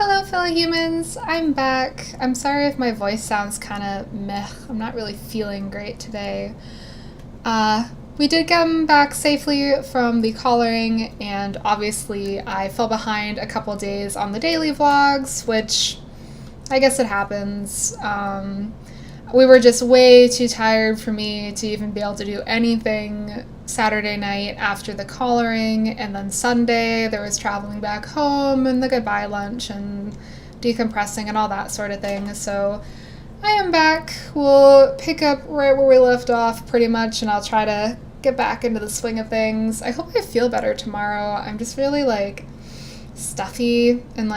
Hello, fellow humans. I'm back. I'm sorry if my voice sounds kind of meh. I'm not really feeling great today. We did come back safely from the collaring, and obviously, I fell behind a couple days on the daily vlogs, which I guess it happens. We were just way too tired for me to even be able to do anything Saturday night after the collaring, and then Sunday there was traveling back home and the goodbye lunch and decompressing and all that sort of thing. So I am back. We'll pick up right where we left off pretty much, and I'll try to get back into the swing of things. I hope I feel better tomorrow. I'm just really stuffy and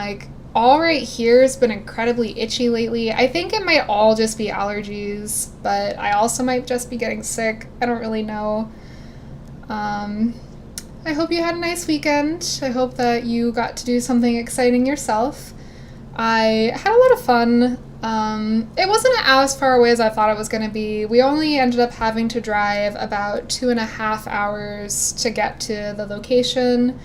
all right here has been incredibly itchy lately. I think it might all just be allergies, but I also might just be getting sick. I don't really know. I hope you had a nice weekend. I hope that you got to do something exciting yourself. I had a lot of fun. It wasn't as far away as I thought it was going to be. We only ended up having to drive about 2.5 hours to get to the location.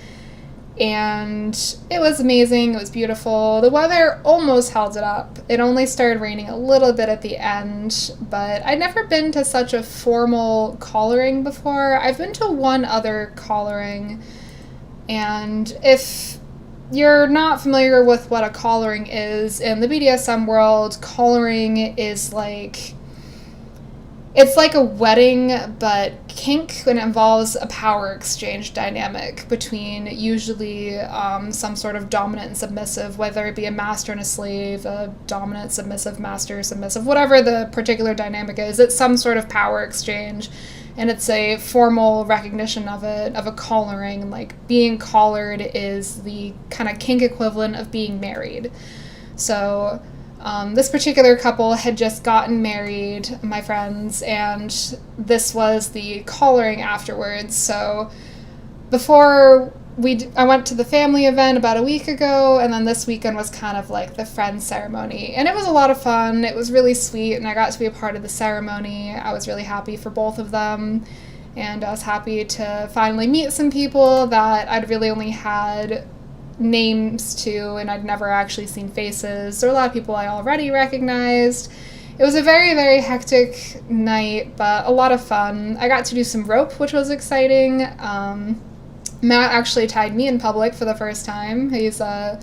And it was amazing. It was beautiful. The weather almost held it up. It only started raining a little bit at the end, but I'd never been to such a formal collaring before. I've been to one other collaring, and if you're not familiar with what a collaring is, in the BDSM world, collaring is it's like a wedding, but kink, and it involves a power exchange dynamic between usually some sort of dominant and submissive, whether it be a master and a slave, a dominant, submissive, master, submissive, whatever the particular dynamic is. It's some sort of power exchange, and it's a formal recognition of it, of a collaring. Being collared is the kind of kink equivalent of being married. So this particular couple had just gotten married, my friends, and this was the collaring afterwards. So before I went to the family event about a week ago, and then this weekend was kind of like the friend ceremony. And it was a lot of fun. It was really sweet, and I got to be a part of the ceremony. I was really happy for both of them, and I was happy to finally meet some people that I'd really only had names to, and I'd never actually seen faces. There were a lot of people I already recognized. It was a very, very hectic night, but a lot of fun. I got to do some rope, which was exciting. Matt actually tied me in public for the first time. He's tied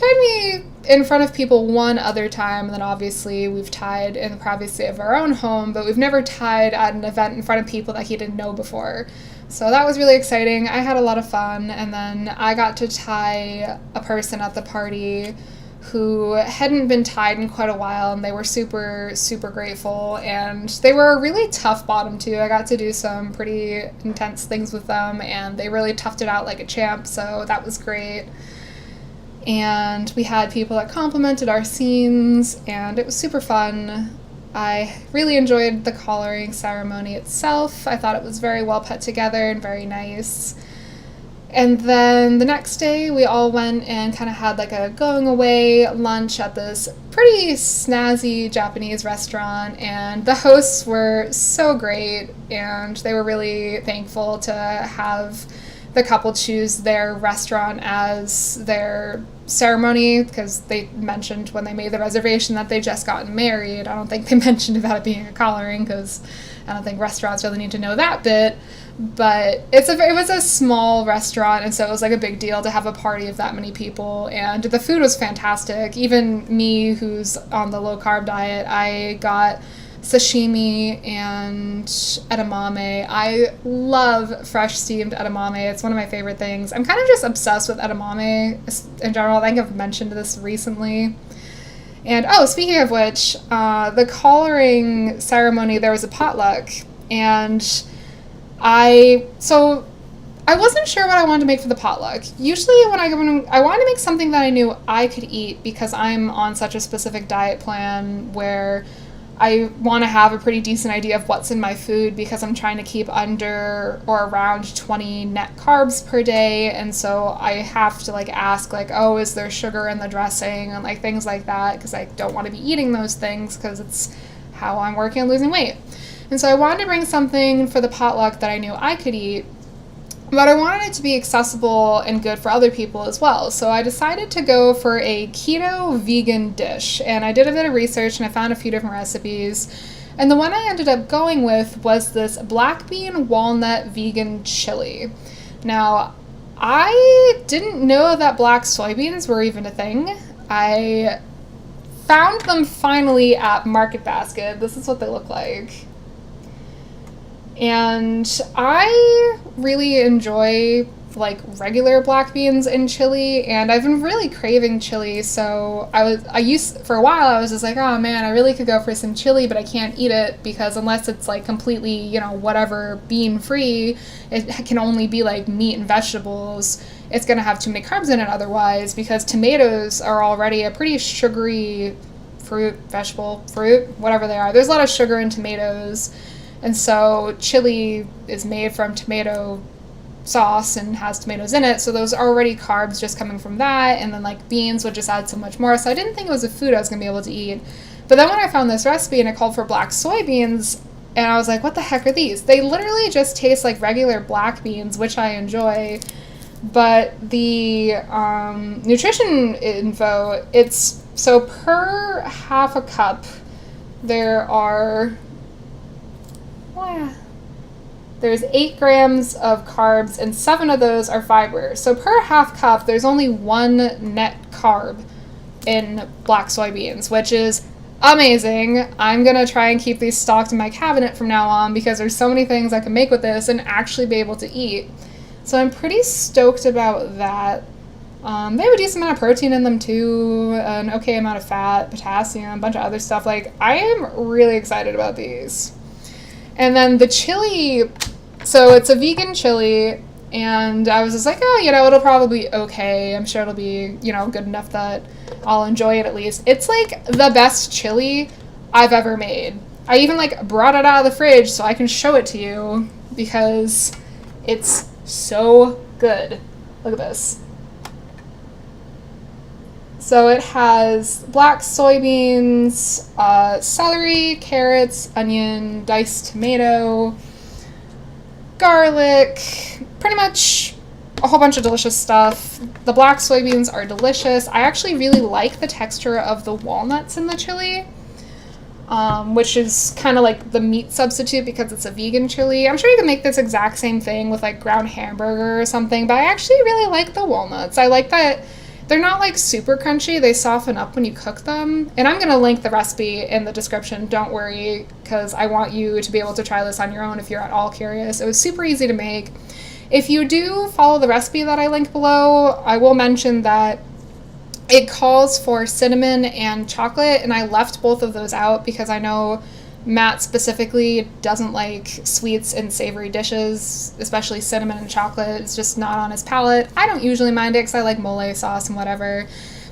me in front of people one other time, and then obviously we've tied in the privacy of our own home, but we've never tied at an event in front of people that he didn't know before. So that was really exciting. I had a lot of fun, and then I got to tie a person at the party who hadn't been tied in quite a while, and they were super, super grateful, and they were a really tough bottom too. I got to do some pretty intense things with them, and they really toughed it out like a champ, so that was great. And we had people that complimented our scenes, and it was super fun. I really enjoyed the collaring ceremony itself. I thought it was very well put together and very nice. And then the next day, we all went and kind of had a going away lunch at this pretty snazzy Japanese restaurant, and the hosts were so great, and they were really thankful to have the couple choose their restaurant as their ceremony, because they mentioned when they made the reservation that they just gotten married. I don't think they mentioned about it being a collaring, because I don't think restaurants really need to know that bit. But it was a small restaurant, and so it was a big deal to have a party of that many people, and the food was fantastic. Even me, who's on the low-carb diet, I got sashimi and edamame. I love fresh steamed edamame. It's one of my favorite things. I'm kind of just obsessed with edamame in general. I think I've mentioned this recently. And speaking of which, the collaring ceremony, there was a potluck, and I wasn't sure what I wanted to make for the potluck. Usually when I wanted to make something that I knew I could eat, because I'm on such a specific diet plan where I want to have a pretty decent idea of what's in my food, because I'm trying to keep under or around 20 net carbs per day, and so I have to ask is there sugar in the dressing, and things like that, because I don't want to be eating those things, because it's how I'm working on losing weight. And so I wanted to bring something for the potluck that I knew I could eat. but I wanted it to be accessible and good for other people as well. So I decided to go for a keto vegan dish, and I did a bit of research and I found a few different recipes. And the one I ended up going with was this black bean walnut vegan chili. Now, I didn't know that black soybeans were even a thing. I found them finally at Market Basket. This is what they look like. And I really enjoy like regular black beans in chili, and I've been really craving chili, so for a while I was just like, oh man, I really could go for some chili, but I can't eat it because unless it's like completely, whatever, bean free, it can only be like meat and vegetables. It's gonna have too many carbs in it otherwise, because tomatoes are already a pretty sugary fruit, whatever they are. There's a lot of sugar in tomatoes, and so chili is made from tomato sauce and has tomatoes in it, so those are already carbs just coming from that, and then like beans would just add so much more, so I didn't think it was a food I was going to be able to eat. But then when I found this recipe and it called for black soybeans, and I was like, what the heck are these? They literally just taste like regular black beans, which I enjoy, but the nutrition info, it's so per half a cup there are there's 8 grams of carbs, and 7 of those are fiber. So per half cup, there's only 1 net carb in black soybeans, which is amazing. I'm going to try and keep these stocked in my cabinet from now on because there's so many things I can make with this and actually be able to eat. So I'm pretty stoked about that. They have a decent amount of protein in them too, an okay amount of fat, potassium, a bunch of other stuff. Like, I am really excited about these. And then the chili, so it's a vegan chili, and I was just like, oh, it'll probably be okay. I'm sure it'll be, good enough that I'll enjoy it at least. It's like the best chili I've ever made. I even like brought it out of the fridge so I can show it to you because it's so good. Look at this. So it has black soybeans, celery, carrots, onion, diced tomato, garlic, pretty much a whole bunch of delicious stuff. The black soybeans are delicious. I actually really like the texture of the walnuts in the chili, which is kind of like the meat substitute because it's a vegan chili. I'm sure you can make this exact same thing with like ground hamburger or something, but I actually really like the walnuts. I like that they're not like super crunchy. They soften up when you cook them. And I'm going to link the recipe in the description. Don't worry, because I want you to be able to try this on your own if you're at all curious. It was super easy to make. If you do follow the recipe that I link below, I will mention that it calls for cinnamon and chocolate, and I left both of those out because I know Matt specifically doesn't like sweets and savory dishes, especially cinnamon and chocolate. It's just not on his palate. I don't usually mind it because I like mole sauce and whatever,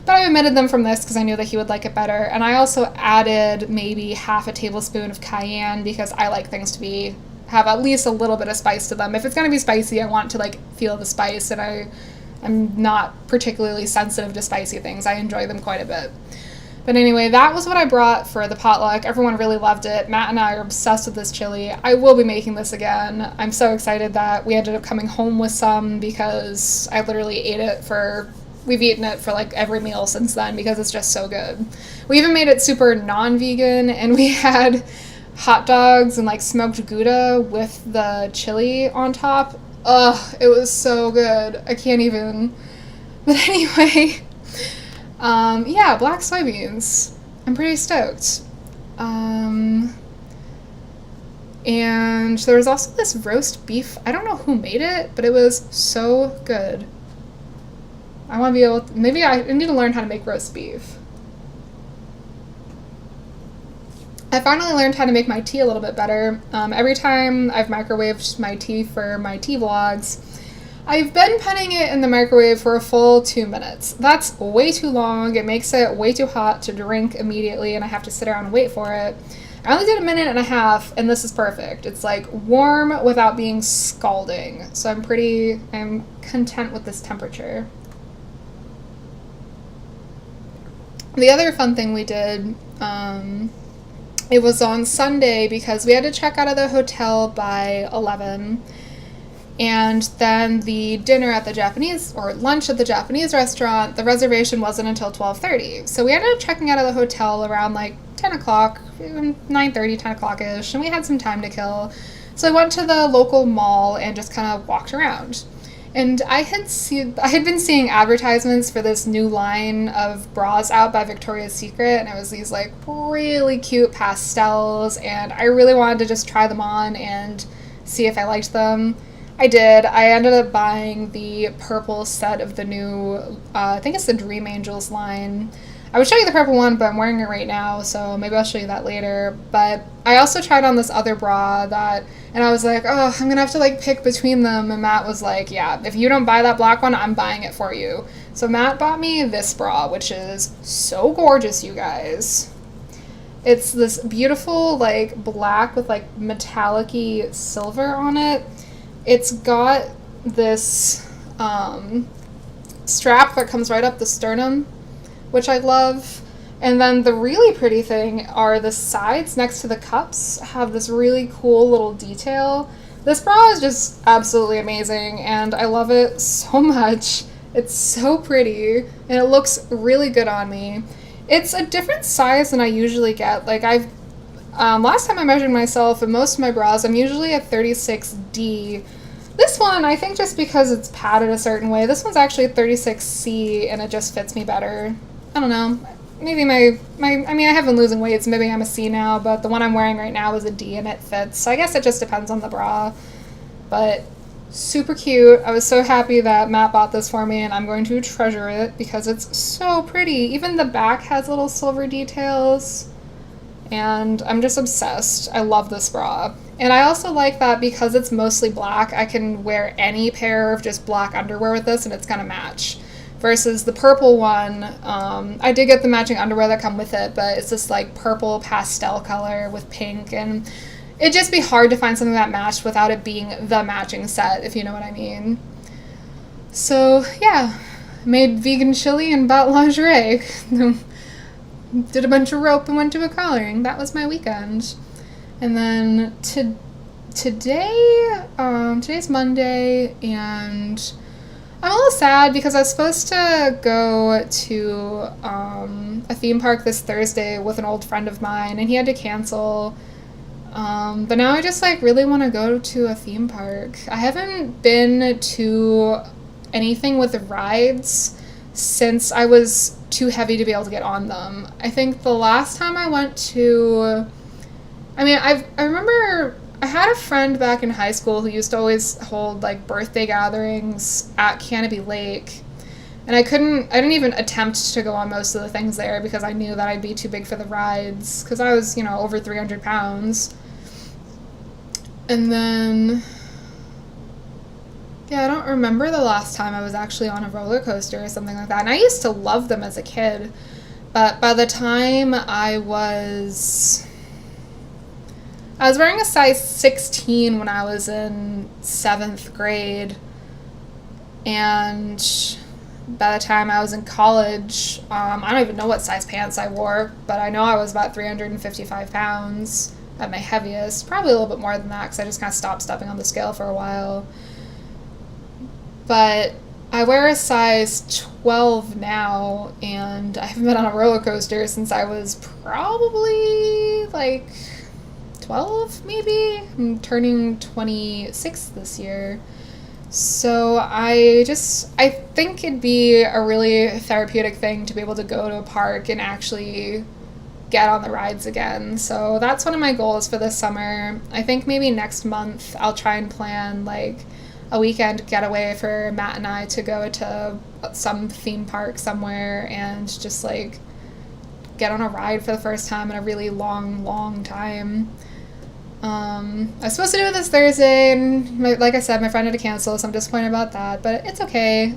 but I omitted them from this because I knew that he would like it better. And I also added maybe half a tablespoon of cayenne because I like things to have at least a little bit of spice to them. If it's going to be spicy, I want to like feel the spice, and I'm not particularly sensitive to spicy things. I enjoy them quite a bit. But anyway, that was what I brought for the potluck. Everyone really loved it. Matt and I are obsessed with this chili. I will be making this again. I'm so excited that we ended up coming home with some because I literally we've eaten it for like every meal since then because it's just so good. We even made it super non-vegan, and we had hot dogs and like smoked Gouda with the chili on top. Ugh, it was so good. I can't even. But anyway, yeah, black soybeans. I'm pretty stoked. And there was also this roast beef. I don't know who made it, but it was so good. I want to be able to, maybe I need to learn how to make roast beef. I finally learned how to make my tea a little bit better. Every time I've microwaved my tea for my tea vlogs, I've been putting it in the microwave for a full 2 minutes. That's way too long. It makes it way too hot to drink immediately, and I have to sit around and wait for it. I only did 1.5 minutes, and this is perfect. It's like warm without being scalding. So I'm content with this temperature. The other fun thing we did, it was on Sunday because we had to check out of the hotel by 11. And then the dinner at the Japanese, or lunch at the Japanese restaurant, the reservation wasn't until 12:30. So we ended up checking out of the hotel around like 10 o'clock, 9:30, 10 o'clock-ish, and we had some time to kill. So I went to the local mall and just kind of walked around. And I had been seeing advertisements for this new line of bras out by Victoria's Secret, and it was these like really cute pastels, and I really wanted to just try them on and see if I liked them. I did. I ended up buying the purple set of the new, I think it's the Dream Angels line. I would show you the purple one, but I'm wearing it right now, so maybe I'll show you that later. But I also tried on this other bra and I was like, oh, I'm gonna have to like pick between them. And Matt was like, yeah, if you don't buy that black one, I'm buying it for you. So Matt bought me this bra, which is so gorgeous, you guys. It's this beautiful like black with like metallic-y silver on it. It's got this strap that comes right up the sternum, which I love. And then the really pretty thing are the sides next to the cups have this really cool little detail. This bra is just absolutely amazing, and I love it so much. It's so pretty, and it looks really good on me. It's a different size than I usually get. Like last time I measured myself in most of my bras, I'm usually a 36D. This one, I think just because it's padded a certain way, this one's actually a 36C, and it just fits me better. I don't know. Maybe I have been losing weight, so maybe I'm a C now, but the one I'm wearing right now is a D, and it fits. So I guess it just depends on the bra. But super cute. I was so happy that Matt bought this for me, and I'm going to treasure it because it's so pretty. Even the back has little silver details, and I'm just obsessed. I love this bra. And I also like that because it's mostly black, I can wear any pair of just black underwear with this, and it's gonna match. Versus the purple one, I did get the matching underwear that come with it, but it's this like purple pastel color with pink, and it'd just be hard to find something that matched without it being the matching set, if you know what I mean. So yeah, made vegan chili and bought lingerie. Did a bunch of rope and went to a collaring. That was my weekend. And then today's Monday, and I'm a little sad because I was supposed to go to a theme park this Thursday with an old friend of mine, and he had to cancel. But now I just like really want to go to a theme park. I haven't been to anything with the rides since I was too heavy to be able to get on them. I think the last time I went to, I remember I had a friend back in high school who used to always hold like birthday gatherings at Canopy Lake, and I didn't even attempt to go on most of the things there because I knew that I'd be too big for the rides because I was, over 300 pounds. And then, yeah, I don't remember the last time I was actually on a roller coaster or something like that. And I used to love them as a kid, but by the time I was wearing a size 16 when I was in 7th grade, and by the time I was in college, I don't even know what size pants I wore, but I know I was about 355 pounds at my heaviest, probably a little bit more than that because I just kind of stopped stepping on the scale for a while. But I wear a size 12 now, and I haven't been on a roller coaster since I was probably like 12, maybe? I'm turning 26 this year. So I think it'd be a really therapeutic thing to be able to go to a park and actually get on the rides again. So that's one of my goals for this summer. I think maybe next month I'll try and plan like a weekend getaway for Matt and I to go to some theme park somewhere and just like get on a ride for the first time in a really long time. I was supposed to do it this Thursday, and like I said, my friend had to cancel, so I'm disappointed about that, but it's okay.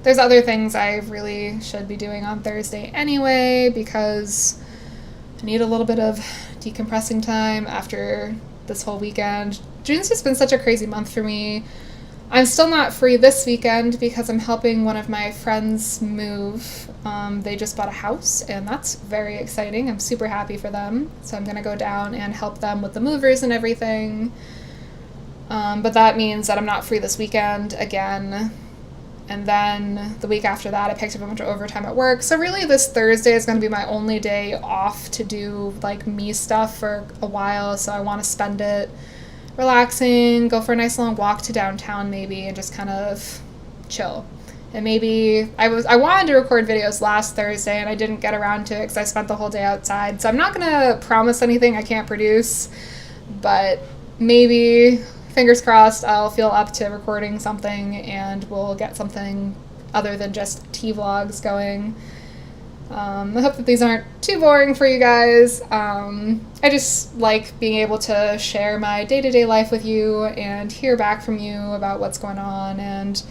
There's other things I really should be doing on Thursday anyway, because I need a little bit of decompressing time after this whole weekend. June's just been such a crazy month for me. I'm still not free this weekend because I'm helping one of my friends move. They just bought a house, and that's very exciting. I'm super happy for them. So I'm going to go down and help them with the movers and everything. But that means that I'm not free this weekend again. And then the week after that, I picked up a bunch of overtime at work. So really this Thursday is going to be my only day off to do like me stuff for a while. So I want to spend it relaxing, go for a nice long walk to downtown maybe, and just kind of chill. And maybe I wanted to record videos last Thursday and I didn't get around to it because I spent the whole day outside. So I'm not going to promise anything I can't produce, but maybe, fingers crossed, I'll feel up to recording something and we'll get something other than just tea vlogs going. I hope that these aren't too boring for you guys. I just like being able to share my day-to-day life with you and hear back from you about what's going on and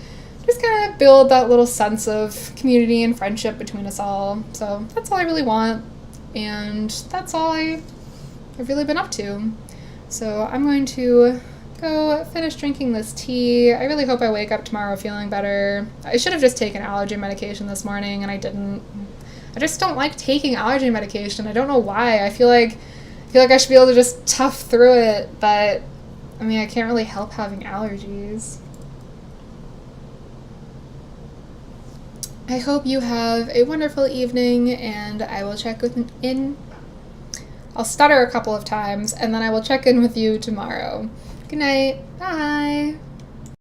just kind of build that little sense of community and friendship between us all. So that's all I really want, and that's all I've really been up to. So I'm going to go finish drinking this tea. I really hope I wake up tomorrow feeling better. I should have just taken allergy medication this morning and I didn't. I just don't like taking allergy medication. I don't know why. I feel like I should be able to just tough through it, but I mean, I can't really help having allergies. I hope you have a wonderful evening, and I will check in. I'll stutter a couple of times, and then I will check in with you tomorrow. Good night. Bye.